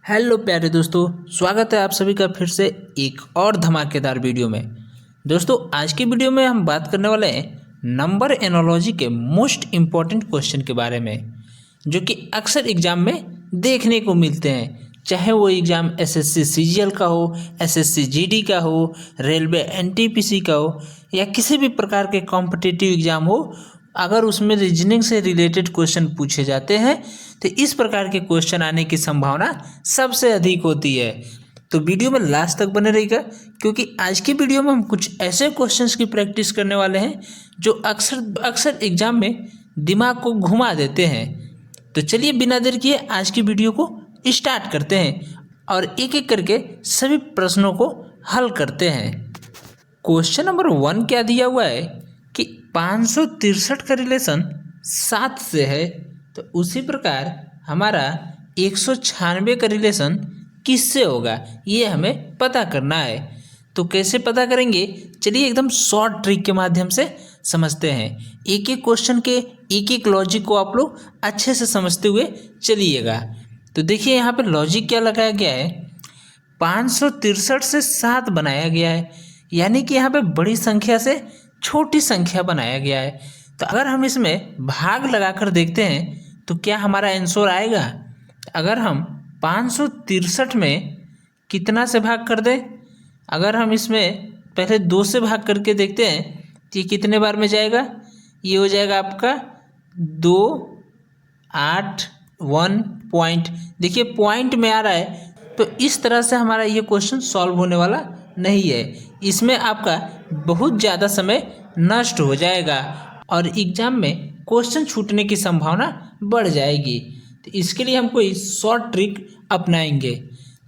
Hello प्यारे दोस्तों, स्वागत है आप सभी का फिर से एक और धमाकेदार वीडियो में। दोस्तों आज की वीडियो में हम बात करने वाले हैं नंबर एनालॉजी के मोस्ट इम्पॉर्टेंट क्वेश्चन के बारे में, जो कि अक्सर एग्जाम में देखने को मिलते हैं। चाहे वो एग्ज़ाम एसएससी सीजीएल का हो, एसएससी जीडी का हो, रेलवे एनटीपीसी का हो या किसी भी प्रकार के कॉम्पिटिटिव एग्ज़ाम हो, अगर उसमें रीजनिंग से रिलेटेड क्वेश्चन पूछे जाते हैं तो इस प्रकार के क्वेश्चन आने की संभावना सबसे अधिक होती है। तो वीडियो में लास्ट तक बने रहिएगा, क्योंकि आज की वीडियो में हम कुछ ऐसे क्वेश्चंस की प्रैक्टिस करने वाले हैं जो अक्सर एग्जाम में दिमाग को घुमा देते हैं। तो चलिए बिना देर किए आज की वीडियो को स्टार्ट करते हैं और एक एक करके सभी प्रश्नों को हल करते हैं। क्वेश्चन नंबर 1 क्या दिया हुआ है कि 563 का रिलेशन 7 से है, तो उसी प्रकार हमारा 196 का रिलेशन किससे होगा, ये हमें पता करना है। तो कैसे पता करेंगे, चलिए एकदम शॉर्ट ट्रिक के माध्यम से समझते हैं। एक एक क्वेश्चन के एक एक लॉजिक को आप लोग अच्छे से समझते हुए चलिएगा। तो देखिए यहाँ पे लॉजिक क्या लगाया गया है, 563 से 7 बनाया गया है, यानी कि यहाँ पे बड़ी संख्या से छोटी संख्या बनाया गया है। तो अगर हम इसमें भाग लगाकर देखते हैं तो क्या हमारा आंसर आएगा। अगर हम 563 में कितना से भाग कर दें, अगर हम इसमें पहले 2 से भाग करके देखते हैं तो ये कितने बार में जाएगा, ये हो जाएगा आपका 2 8 1 पॉइंट। देखिए पॉइंट में आ रहा है, तो इस तरह से हमारा ये क्वेश्चन सॉल्व होने वाला नहीं है। इसमें आपका बहुत ज़्यादा समय नष्ट हो जाएगा और एग्जाम में क्वेश्चन छूटने की संभावना बढ़ जाएगी। तो इसके लिए हम कोई शॉर्ट ट्रिक अपनाएंगे।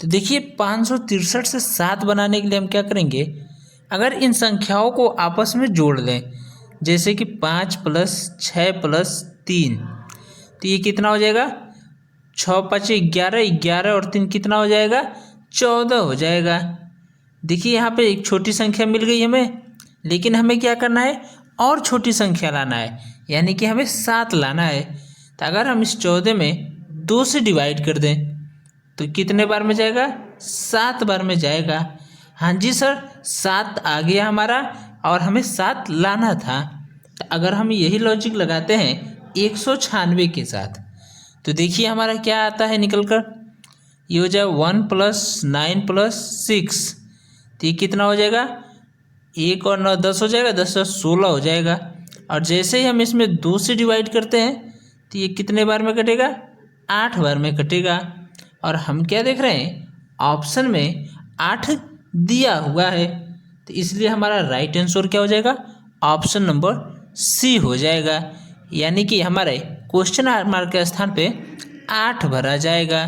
तो देखिए 563 से 7 बनाने के लिए हम क्या करेंगे, अगर इन संख्याओं को आपस में जोड़ लें, जैसे कि 5 + 6 + 3, तो ये कितना हो जाएगा, 6 × 5 = 11, 11 और 3 कितना हो जाएगा, 14 हो जाएगा। देखिए यहाँ पे एक छोटी संख्या मिल गई हमें, लेकिन हमें क्या करना है, और छोटी संख्या लाना है, यानी कि हमें 7 लाना है। तो अगर हम इस 14 में 2 से डिवाइड कर दें तो कितने बार में जाएगा, 7 बार में जाएगा। हाँ जी सर, 7 आ गया हमारा और हमें 7 लाना था। तो अगर हम यही लॉजिक लगाते हैं 196 के साथ, तो देखिए हमारा क्या आता है निकल कर, ये हो जाए 1 + 9 + 6, तो ये कितना हो जाएगा, 1 और 9 10 हो जाएगा, 10 और 16 हो जाएगा। और जैसे ही हम इसमें 2 से डिवाइड करते हैं तो ये कितने बार में कटेगा, 8 बार में कटेगा। और हम क्या देख रहे हैं, ऑप्शन में 8 दिया हुआ है, तो इसलिए हमारा राइट आंसर क्या हो जाएगा, ऑप्शन नंबर सी हो जाएगा। यानी कि हमारे क्वेश्चन मार्क के स्थान पे 8 भरा जाएगा।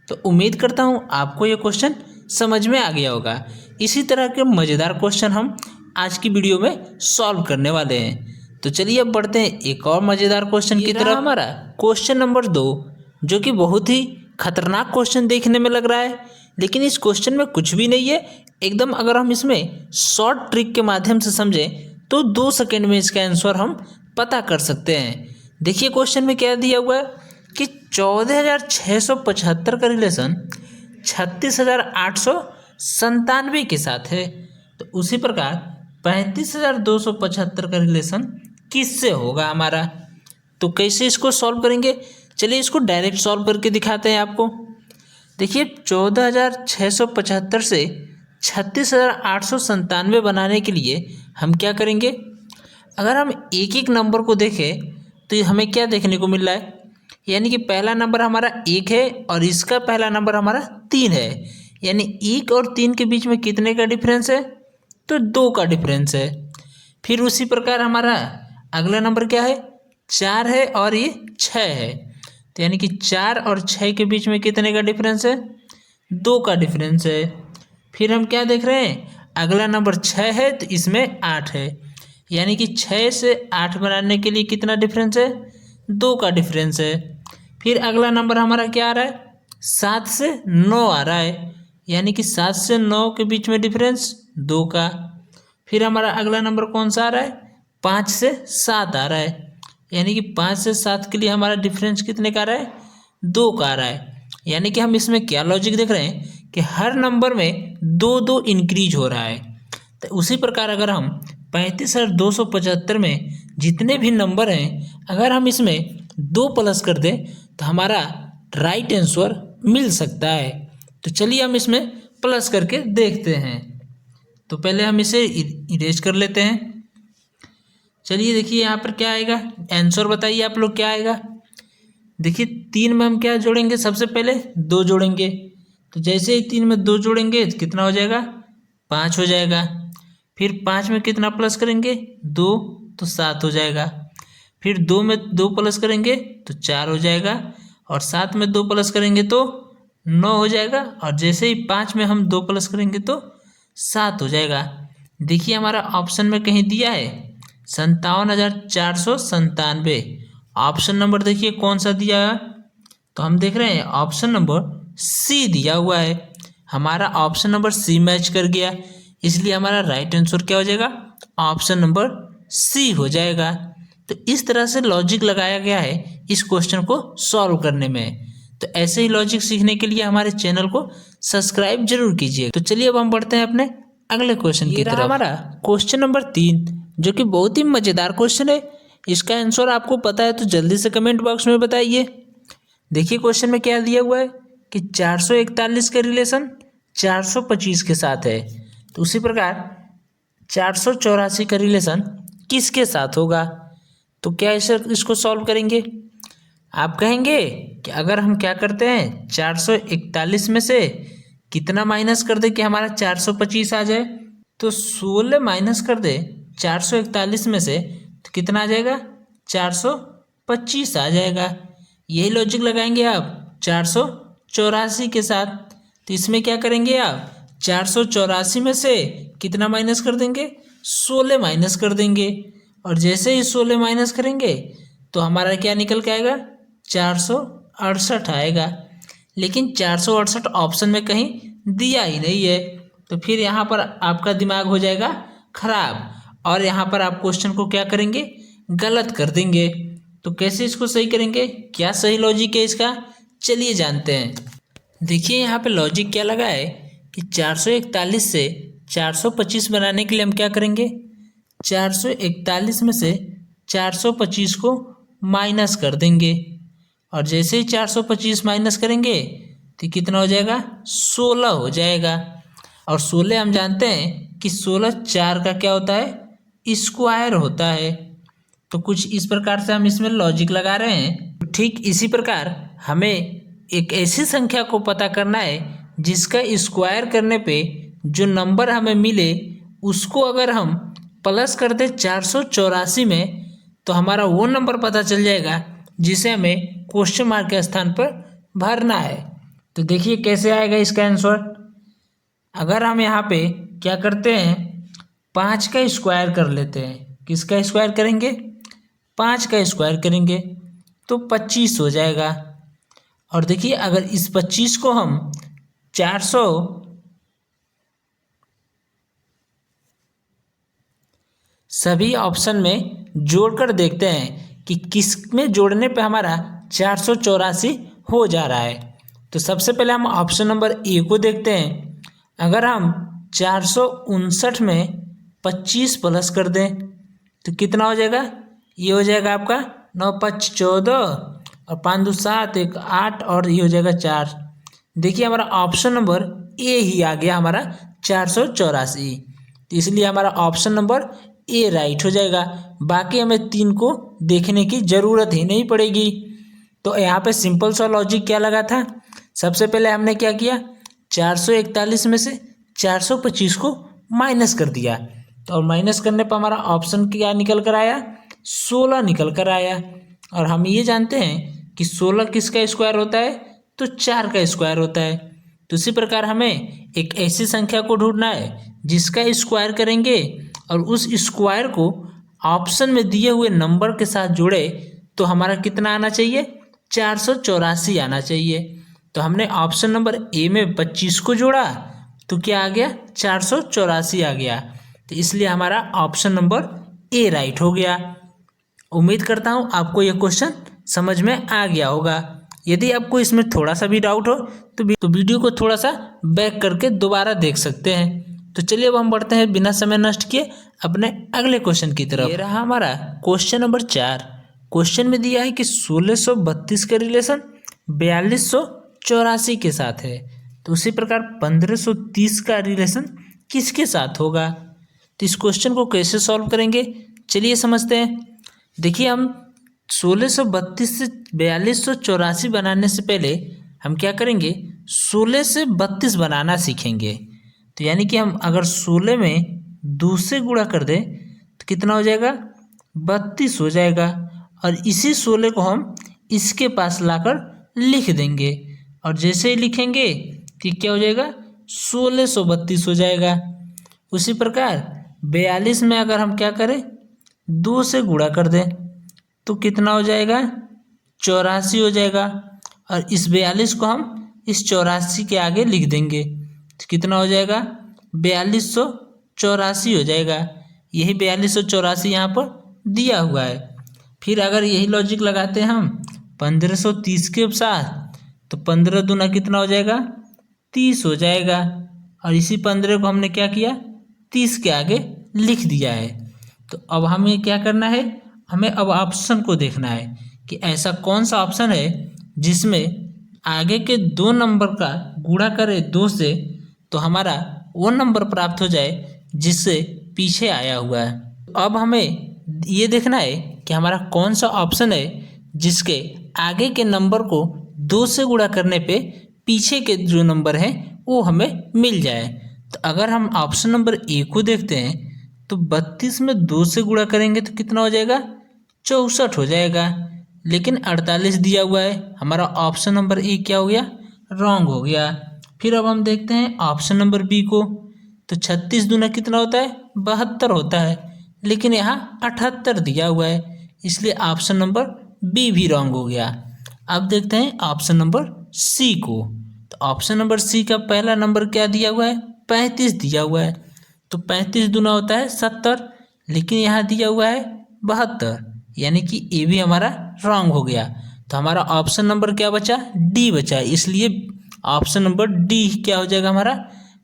तो उम्मीद करता हूँ आपको ये क्वेश्चन समझ में आ गया होगा। इसी तरह के मज़ेदार क्वेश्चन हम आज की वीडियो में सॉल्व करने वाले हैं। तो चलिए अब बढ़ते हैं एक और मज़ेदार क्वेश्चन की तरफ। हमारा क्वेश्चन नंबर 2, जो कि बहुत ही खतरनाक क्वेश्चन देखने में लग रहा है, लेकिन इस क्वेश्चन में कुछ भी नहीं है एकदम। अगर हम इसमें शॉर्ट ट्रिक के माध्यम से समझें तो 2 सेकेंड में इसका आंसर हम पता कर सकते हैं। देखिए क्वेश्चन में क्या दिया हुआ है कि 14,675 का रिलेशन 36,897 के साथ है, तो उसी प्रकार 35,275 का रिलेशन किससे होगा हमारा। तो कैसे इसको सॉल्व करेंगे, चलिए इसको डायरेक्ट सॉल्व करके दिखाते हैं आपको। देखिए 14,675 से 36,897 बनाने के लिए हम क्या करेंगे, अगर हम एक एक नंबर को देखें तो हमें क्या देखने को मिल रहा है, यानी कि पहला नंबर हमारा 1 है और इसका पहला नंबर हमारा 3 है, यानी 1 और 3 के बीच में कितने का डिफरेंस है, तो 2 का डिफरेंस है। फिर उसी प्रकार हमारा अगला नंबर क्या है, 4 है और ये 6 है, तो यानी कि 4 और 6 के बीच में कितने का डिफरेंस है, 2 का डिफरेंस है। फिर हम क्या देख रहे हैं, अगला नंबर 6 है तो इसमें 8 है, यानी कि 6 से 8 बनाने के लिए कितना डिफरेंस है, 2 का डिफरेंस है। फिर अगला नंबर हमारा क्या आ रहा है, 7 से 9 आ रहा है, यानी कि 7 से 9 के बीच में डिफरेंस 2 का। फिर हमारा अगला नंबर कौन सा आ रहा है, 5 से 7 आ रहा है, यानी कि 5 से 7 के लिए हमारा डिफरेंस कितने का आ रहा है, 2 का आ रहा है। यानी कि हम इसमें क्या लॉजिक देख रहे हैं कि हर नंबर में 2 इंक्रीज हो रहा है। तो उसी प्रकार अगर हम 35,275 में जितने भी नंबर हैं अगर हम इसमें 2 प्लस कर दें तो हमारा राइट आंसर मिल सकता है। तो चलिए हम इसमें प्लस करके देखते हैं। तो पहले हम इसे इरेज कर लेते हैं। चलिए देखिए यहाँ पर क्या आएगा, आंसर बताइए आप लोग क्या आएगा। देखिए 3 में हम क्या जोड़ेंगे, सबसे पहले 2 जोड़ेंगे। तो जैसे ही 3 में 2 जोड़ेंगे तो कितना हो जाएगा, 5 हो जाएगा। फिर 5 में कितना प्लस करेंगे, 2, तो 7 हो जाएगा। फिर 2 में 2 प्लस करेंगे तो 4 हो जाएगा, और 7 में 2 प्लस करेंगे तो 9 हो जाएगा, और जैसे ही 5 में हम 2 प्लस करेंगे तो 7 हो जाएगा। देखिए हमारा ऑप्शन में कहीं दिया है 57,497। ऑप्शन नंबर देखिए कौन सा दिया है, तो हम देख रहे हैं ऑप्शन नंबर सी दिया हुआ है। हमारा ऑप्शन नंबर सी मैच कर गया, इसलिए हमारा राइट आंसर क्या हो जाएगा, ऑप्शन नंबर सी हो जाएगा। तो इस तरह से लॉजिक लगाया गया है इस क्वेश्चन को सॉल्व करने में। तो ऐसे ही लॉजिक सीखने के लिए हमारे चैनल को सब्सक्राइब जरूर कीजिए। तो चलिए अब हम बढ़ते हैं अपने अगले क्वेश्चन की तरफ। हमारा क्वेश्चन नंबर 3 जो कि बहुत ही मज़ेदार क्वेश्चन है। इसका आंसर आपको पता है तो जल्दी से कमेंट बॉक्स में बताइए। देखिए क्वेश्चन में क्या दिया हुआ है कि 441 का रिलेशन 425 के साथ है। तो उसी प्रकार 484 का रिलेशन किसके साथ होगा। तो क्या इसको सॉल्व करेंगे। आप कहेंगे कि अगर हम क्या करते हैं 441 में से कितना माइनस कर दे कि हमारा 425 आ जाए। तो 16 माइनस कर दे 441 में से तो कितना आ जाएगा, 425 आ जाएगा। यही लॉजिक लगाएंगे आप 484 के साथ। तो इसमें क्या करेंगे आप 484 में से कितना माइनस कर देंगे, 16 माइनस कर देंगे, और जैसे ही 16 माइनस करेंगे तो हमारा क्या निकल के आएगा, 468 आएगा। लेकिन 468 ऑप्शन में कहीं दिया ही नहीं है। तो फिर यहाँ पर आपका दिमाग हो जाएगा खराब, और यहाँ पर आप क्वेश्चन को क्या करेंगे, गलत कर देंगे। तो कैसे इसको सही करेंगे, क्या सही लॉजिक है इसका, चलिए जानते हैं। देखिए यहाँ पे लॉजिक क्या लगा है कि 441 से 425 बनाने के लिए हम क्या करेंगे, 441 में से 425 को माइनस कर देंगे, और जैसे ही 425 माइनस करेंगे तो कितना हो जाएगा, 16 हो जाएगा। और 16 हम जानते हैं कि 16 4 का क्या होता है, स्क्वायर होता है। तो कुछ इस प्रकार से हम इसमें लॉजिक लगा रहे हैं। ठीक इसी प्रकार हमें एक ऐसी संख्या को पता करना है जिसका स्क्वायर करने पे जो नंबर हमें मिले उसको अगर हम प्लस कर दें 484 में तो हमारा वो नंबर पता चल जाएगा जिसे हमें क्वेश्चन मार्क के स्थान पर भरना है। तो देखिए कैसे आएगा इसका आंसर। अगर हम यहाँ पे क्या करते हैं 5 का स्क्वायर कर लेते हैं। किसका स्क्वायर करेंगे, 5 का स्क्वायर करेंगे तो 25 हो जाएगा। और देखिए अगर इस 25 को हम 400 सभी ऑप्शन में जोड़कर देखते हैं कि किस में जोड़ने पे हमारा 484 हो जा रहा है। तो सबसे पहले हम ऑप्शन नंबर ए को देखते हैं। अगर हम 459 में 25 प्लस कर दें तो कितना हो जाएगा, ये हो जाएगा आपका 9 5 14 और 5 2 7 1 8 और ये हो जाएगा 4। देखिए हमारा ऑप्शन नंबर ए ही आ गया हमारा 484। तो इसलिए हमारा ऑप्शन नंबर ए राइट हो जाएगा। बाकी हमें 3 को देखने की ज़रूरत ही नहीं पड़ेगी। तो यहाँ पे सिंपल सा लॉजिक क्या लगा था, सबसे पहले हमने क्या किया 441 में से 425 को माइनस कर दिया। तो और माइनस करने पर हमारा ऑप्शन क्या निकल कर आया, 16 निकल कर आया। और हम ये जानते हैं कि 16 किसका स्क्वायर होता है, तो 4 का स्क्वायर होता है। तो इसी प्रकार हमें एक ऐसी संख्या को ढूंढना है जिसका स्क्वायर करेंगे और उस स्क्वायर को ऑप्शन में दिए हुए नंबर के साथ जोड़े तो हमारा कितना आना चाहिए, 484 आना चाहिए। तो हमने ऑप्शन नंबर ए में 25 को जोड़ा तो क्या आ गया, 484 आ गया। तो इसलिए हमारा ऑप्शन नंबर ए राइट हो गया। उम्मीद करता हूँ आपको यह क्वेश्चन समझ में आ गया होगा। यदि आपको इसमें थोड़ा सा भी डाउट हो तो वीडियो को थोड़ा सा बैक करके दोबारा देख सकते हैं। तो चलिए अब हम बढ़ते हैं बिना समय नष्ट किए अपने अगले क्वेश्चन की तरफ। ये रहा हमारा क्वेश्चन नंबर 4। क्वेश्चन में दिया है कि 1632 का रिलेशन 4284 के साथ है, तो उसी प्रकार 1530 का रिलेशन किसके साथ होगा। तो इस क्वेश्चन को कैसे सॉल्व करेंगे चलिए समझते हैं। देखिए हम 1632 से 4284 बनाने से पहले हम क्या करेंगे, 16 से 32 बनाना सीखेंगे। तो यानी कि हम अगर 16 में 2 से गुणा कर दें तो कितना हो जाएगा, 32 हो जाएगा। और इसी 16 को हम इसके पास लाकर लिख देंगे, और जैसे ही लिखेंगे कि क्या हो जाएगा, 1632 हो जाएगा। उसी प्रकार 42 में अगर हम क्या करें, 2 से गुणा कर दें तो कितना हो जाएगा, 84 हो जाएगा। और इस 42 को हम इस 84 के आगे लिख देंगे तो कितना हो जाएगा, 4284 हो जाएगा। यही 4284 यहाँ पर दिया हुआ है। फिर अगर यही लॉजिक लगाते हैं हम 1530 के साथ तो 15 दूना कितना हो जाएगा, 30 हो जाएगा। और इसी 15 को हमने क्या किया, 30 के आगे लिख दिया है। तो अब हमें क्या करना है, हमें अब ऑप्शन को देखना है कि ऐसा कौन सा ऑप्शन है जिसमें आगे के 2 नंबर का गुणा करें 2 से तो हमारा वो नंबर प्राप्त हो जाए जिससे पीछे आया हुआ है। अब हमें ये देखना है कि हमारा कौन सा ऑप्शन है जिसके आगे के नंबर को 2 से गुणा करने पे पीछे के जो नंबर हैं वो हमें मिल जाए। तो अगर हम ऑप्शन नंबर ए को देखते हैं तो 32 में 2 से गुणा करेंगे तो कितना हो जाएगा, 64 हो जाएगा। लेकिन 48 दिया हुआ है, हमारा ऑप्शन नंबर ए क्या हो गया, रॉन्ग हो गया। फिर अब हम देखते हैं ऑप्शन नंबर बी को, तो 36 दूना कितना होता है, 72 होता है, लेकिन यहाँ 78 दिया हुआ है, इसलिए ऑप्शन नंबर बी भी रॉन्ग हो गया। अब देखते हैं ऑप्शन नंबर सी को, तो ऑप्शन नंबर सी का पहला नंबर क्या दिया हुआ है, 35 दिया हुआ है। तो 35 दूना होता है 70, लेकिन यहाँ दिया हुआ है 72, यानी कि ये भी हमारा रॉन्ग हो गया। तो हमारा ऑप्शन नंबर क्या बचा, डी बचा, इसलिए ऑप्शन नंबर डी क्या हो जाएगा, हमारा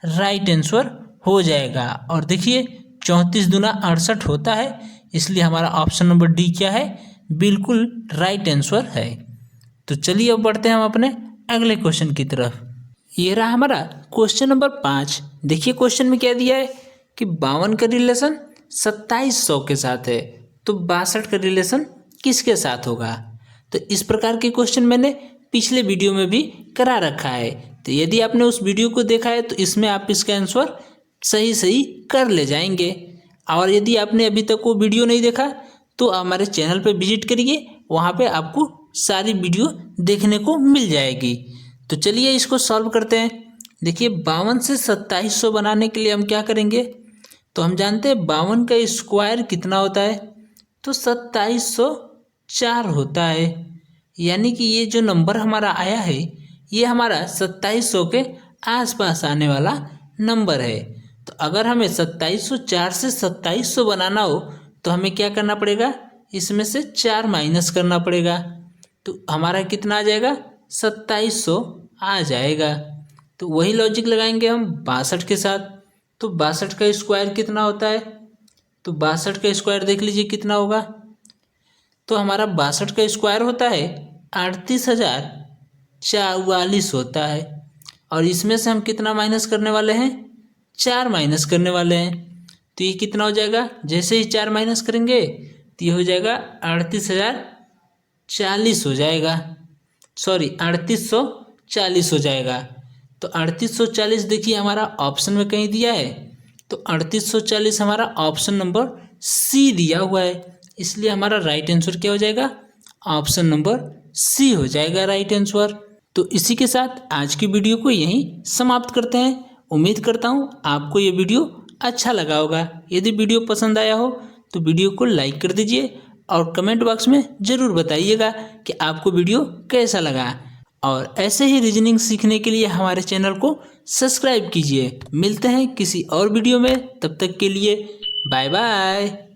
राइट आंसर हो जाएगा। और देखिए 34 दूना 68 होता है, इसलिए हमारा ऑप्शन नंबर डी क्या है, बिल्कुल राइट आंसर है। तो चलिए अब बढ़ते हैं हम अपने अगले क्वेश्चन की तरफ। ये रहा हमारा क्वेश्चन नंबर 5। देखिए क्वेश्चन में क्या दिया है कि 52 का रिलेशन 2700 के साथ है, तो 62 का रिलेशन किसके साथ होगा। तो इस प्रकार के क्वेश्चन मैंने पिछले वीडियो में भी करा रखा है, तो यदि आपने उस वीडियो को देखा है तो इसमें आप इसका आंसर सही कर ले जाएंगे। और यदि आपने अभी तक वो वीडियो नहीं देखा तो हमारे चैनल पर विजिट करिए, वहाँ पे आपको सारी वीडियो देखने को मिल जाएगी। तो चलिए इसको सॉल्व करते हैं। देखिए 52 से 2700 बनाने के लिए हम क्या करेंगे, तो हम जानते हैं 52 का स्क्वायर कितना होता है, तो 2704 होता है। यानी कि ये जो नंबर हमारा आया है ये हमारा 2700 के आसपास आने वाला नंबर है। तो अगर हमें 2704 से 2700 बनाना हो तो हमें क्या करना पड़ेगा, इसमें से 4 माइनस करना पड़ेगा, तो हमारा कितना आ जाएगा, 2700 आ जाएगा। तो वही लॉजिक लगाएंगे हम 62 के साथ। तो 62 का स्क्वायर कितना होता है, तो 62 का स्क्वायर देख लीजिए कितना होगा, तो हमारा 62 का स्क्वायर होता है 38,044 होता है। और इसमें से हम कितना माइनस करने वाले हैं, 4 माइनस करने वाले हैं। तो ये कितना हो जाएगा, जैसे ही 4 माइनस करेंगे तो ये हो जाएगा 38,040 हो जाएगा, सॉरी 3840 हो जाएगा। तो 3840 देखिए हमारा ऑप्शन में कहीं दिया है, तो 3840 हमारा ऑप्शन नंबर सी दिया हुआ है, इसलिए हमारा राइट आंसर क्या हो जाएगा, ऑप्शन नंबर सी हो जाएगा राइट आंसर। तो इसी के साथ आज की वीडियो को यहीं समाप्त करते हैं। उम्मीद करता हूँ आपको ये वीडियो अच्छा लगा होगा। यदि वीडियो पसंद आया हो तो वीडियो को लाइक कर दीजिए और कमेंट बॉक्स में ज़रूर बताइएगा कि आपको वीडियो कैसा लगा। और ऐसे ही रीजनिंग सीखने के लिए हमारे चैनल को सब्सक्राइब कीजिए। मिलते हैं किसी और वीडियो में, तब तक के लिए बाय बाय।